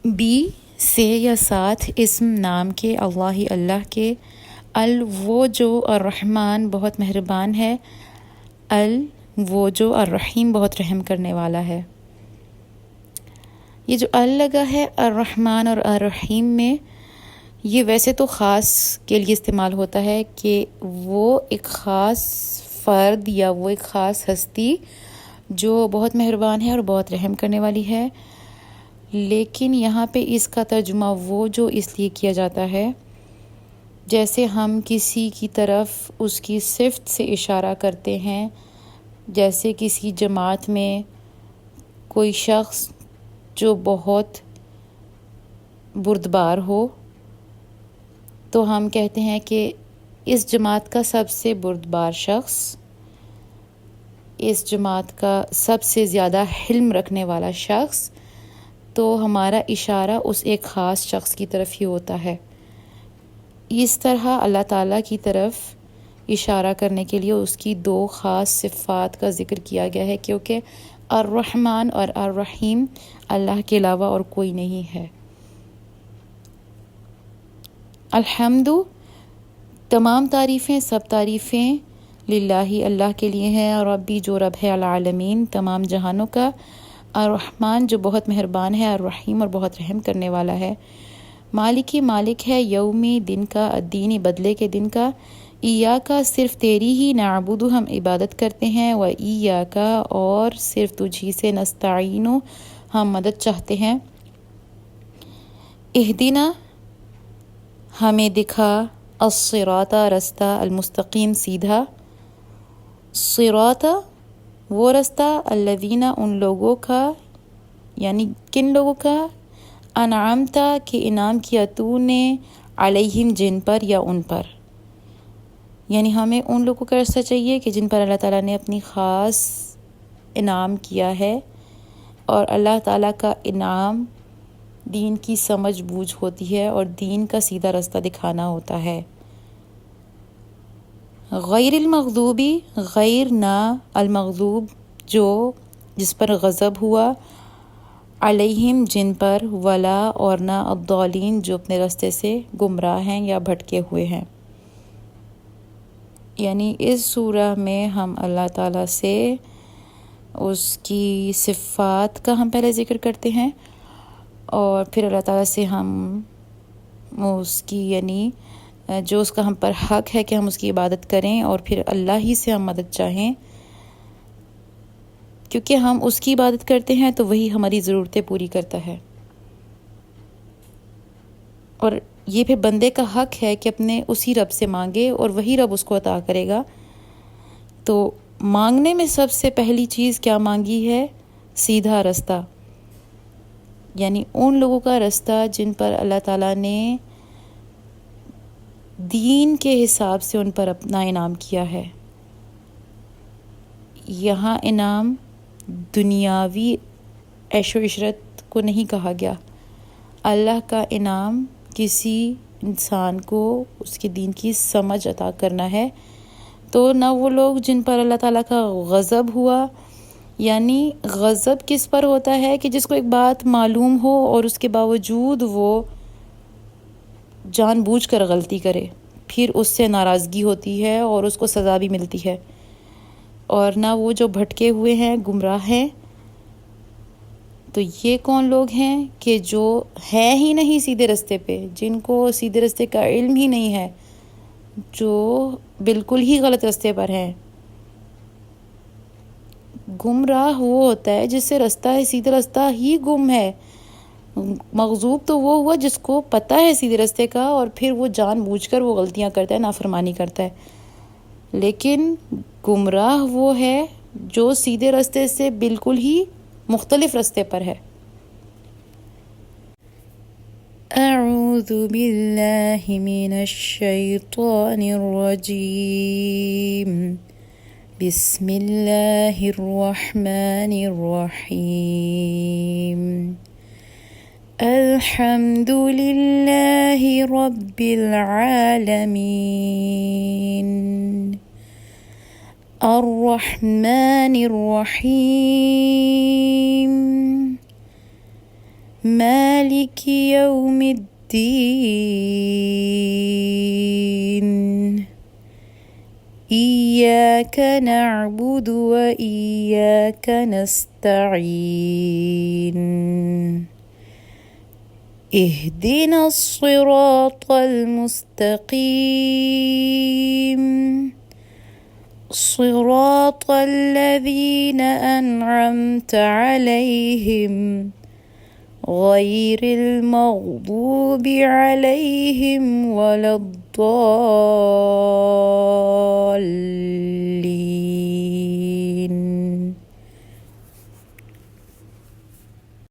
Be سے یا ساتھ اسم نام کے، اللہ کے، وہ جو الرحمن بہت مہربان ہے، وہ جو الرحیم بہت رحم کرنے والا ہے۔ یہ جو لگا ہے الرحمن اور الرحیم میں، یہ ویسے تو خاص کے لیے استعمال ہوتا ہے کہ وہ ایک خاص فرد یا وہ ایک خاص ہستی جو بہت مہربان ہے اور بہت رحم کرنے والی ہے، لیکن یہاں پہ اس کا ترجمہ وہ جو اس لیے کیا جاتا ہے جیسے ہم کسی کی طرف اس کی صفت سے اشارہ کرتے ہیں، جیسے کسی جماعت میں کوئی شخص جو بہت بردبار ہو تو ہم کہتے ہیں کہ اس جماعت کا سب سے بردبار شخص، اس جماعت کا سب سے زیادہ حلم رکھنے والا شخص، تو ہمارا اشارہ اس ایک خاص شخص کی طرف ہی ہوتا ہے۔ اس طرح اللہ تعالیٰ کی طرف اشارہ کرنے کے لیے اس کی دو خاص صفات کا ذکر کیا گیا ہے، کیونکہ الرحمن اور الرحیم اللہ کے علاوہ اور کوئی نہیں ہے۔ الحمد، تمام تعریفیں، سب تعریفیں للہ، اللہ کے لیے ہیں، اور ربی جو رب ہے العالمین، تمام جہانوں کا، الرحمن جو بہت مہربان ہے، الرحیم اور بہت رحم کرنے والا ہے، مالکی مالک ہے، یومی دن کا، الدینی بدلے کے دن کا، ایاکا صرف تیری ہی، نعبد ہم عبادت کرتے ہیں، و ایاکا اور صرف تجھی سے، نستعین ہم مدد چاہتے ہیں، اہدنا ہمیں دکھا، الصراط رستہ، المستقیم سیدھا، صراط وہ رستہ، الذین ان لوگوں کا، یعنی کن لوگوں کا، انعمتا کہ انعام کیا تو نے، علیہم جن پر یا ان پر، یعنی ہمیں ان لوگوں کا رستہ چاہیے کہ جن پر اللہ تعالیٰ نے اپنی خاص انعام کیا ہے، اور اللہ تعالیٰ کا انعام دین کی سمجھ بوجھ ہوتی ہے اور دین کا سیدھا رستہ دکھانا ہوتا ہے۔ غیر المغضوبی، غیر نہ، المغضوب جو جس پر غضب ہوا، علیہم جن پر، ولا اور نہ، الضالین جو اپنے راستے سے گمراہ ہیں یا بھٹکے ہوئے ہیں۔ یعنی اس سورہ میں ہم اللہ تعالیٰ سے اس کی صفات کا ہم پہلے ذکر کرتے ہیں، اور پھر اللہ تعالیٰ سے ہم اس کی یعنی جو اس کا ہم پر حق ہے کہ ہم اس کی عبادت کریں، اور پھر اللہ ہی سے ہم مدد چاہیں، کیونکہ ہم اس کی عبادت کرتے ہیں تو وہی ہماری ضرورتیں پوری کرتا ہے، اور یہ پھر بندے کا حق ہے کہ اپنے اسی رب سے مانگے اور وہی رب اس کو عطا کرے گا۔ تو مانگنے میں سب سے پہلی چیز کیا مانگی ہے؟ سیدھا رستہ، یعنی ان لوگوں کا رستہ جن پر اللہ تعالیٰ نے دین کے حساب سے ان پر اپنا انعام کیا ہے۔ یہاں انعام دنیاوی عیش و عشرت کو نہیں کہا گیا، اللہ کا انعام کسی انسان کو اس کے دین کی سمجھ عطا کرنا ہے۔ تو نہ وہ لوگ جن پر اللہ تعالیٰ کا غضب ہوا، یعنی غضب کس پر ہوتا ہے کہ جس کو ایک بات معلوم ہو اور اس کے باوجود وہ جان بوجھ کر غلطی کرے، پھر اس سے ناراضگی ہوتی ہے اور اس کو سزا بھی ملتی ہے، اور نہ وہ جو بھٹکے ہوئے ہیں، گمراہ ہیں۔ تو یہ کون لوگ ہیں کہ جو ہیں ہی نہیں سیدھے رستے پہ، جن کو سیدھے رستے کا علم ہی نہیں ہے، جو بالکل ہی غلط رستے پر ہیں۔ گمراہ وہ ہوتا ہے جس سے رستہ ہے، سیدھا رستہ ہی گم ہے۔ مغضوب تو وہ ہوا جس کو پتہ ہے سیدھے رستے کا اور پھر وہ جان بوجھ کر وہ غلطیاں کرتا ہے، نافرمانی کرتا ہے۔ لیکن گمراہ وہ ہے جو سیدھے رستے سے بالکل ہی مختلف رستے پر ہے۔ اعوذ باللہ من الشیطان الرجیم، بسم اللہ الرحمن الرحیم، الحمد للہ رب العالمین، الرحمن الرحیم، مالك يوم الدين إياك نعبد وإياك نستعين اهدنا الصراط المستقيم صراط الذين أنعمت عليهم غير المغضوب عليهم ولا الضالين.